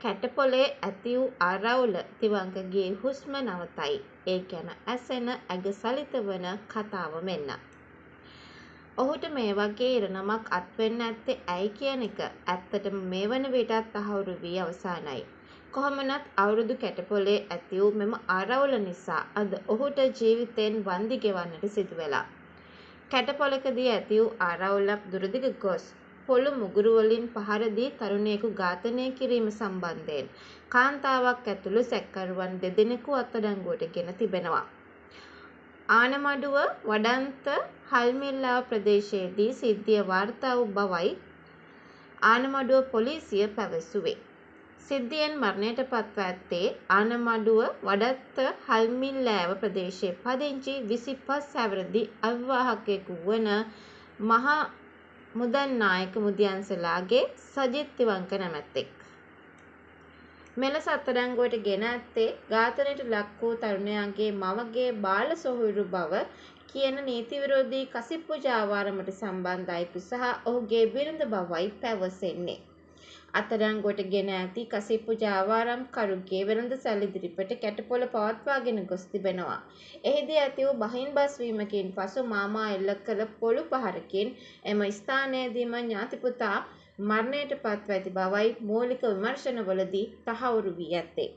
කැටපොලේ ඇති වූ ආරවුල තිවංගගේ හුස්ම නවතයි. ඒ ගැන ඇසෙන ඇඟ සලිත වන කතාව මෙන්න. ඔහුට මේ වගේ ඉරණමක් අත්වෙන්න ඇත්තේ ඇයි කියන එක ඇත්තටම මේ වන විටත් තහවුරු වී අවසానයි. කොහොමනත් අවුරුදු කැටපොලේ ඇති වූ මෙම ආරවුල නිසා අද ඔහුට ජීවිතයෙන් වන්දි ගෙවන්නට සිදු වෙලා. කැටපොලකදී ඇති වූ ආරවුලක් දුරදිග ගොස් පොළු මුගුරු වලින් පහර දී තරුණියෙකු ඝාතනය කිරීම සම්බන්ධයෙන් කාන්තාවක් ඇතුළු සැකකරුවන් දෙදෙනෙකු අත්අඩංගුවට ගෙන තිබෙනවා. ආනමඩුව වඩන්ත හල්මිල්ලාව ප්‍රදේශයේදී සිද්ධිය වාර්තා වූ බවයි ආනමඩුව පොලිසිය පැවසුවේ. සිද්ධියෙන් මරණයට පත්ව ඇත්තේ ආනමඩුව වඩත්ත හල්මිල්ලෑව ප්‍රදේශයේ පදිංචි 25 හැවිරිදි අවිවාහකයෙකු වන මහා මුදන්නායක මුදියන්සලාගේ සජිත් තිවංක නැමැත්තෙක්. මෙලෙස අත්අඩංගුවට ගෙන ඇත්තේ ඝාතනයට ලක් වූ තරුණයාගේ මවගේ බාල සොහොයුරු බව කියන නීති විරෝධී කසිප්පු ජාවාරමට සම්බන්ධ අයෙකු සහ ඔහුගේ බිරිඳ බවයි පැවසෙන්නේ. අත්අඩංගුවට ගෙන ඇති කසිප්පු ජාවාරම්කරුගේ වෙළඳසැල් ඉදිරිපිට කැටපොල පවත්වාගෙන ගොස් තිබෙනවා. එහිදී ඇති වූ බහින්බස් වීමකින් පසු මාමා එල්ල කළ පොළු පහරකින් එම ස්ථානයේදීම ඥාති පුතා මරණයට පත්ව ඇති බවයි මූලික විමර්ශනවලදී තහවුරු වී ඇත්තේ.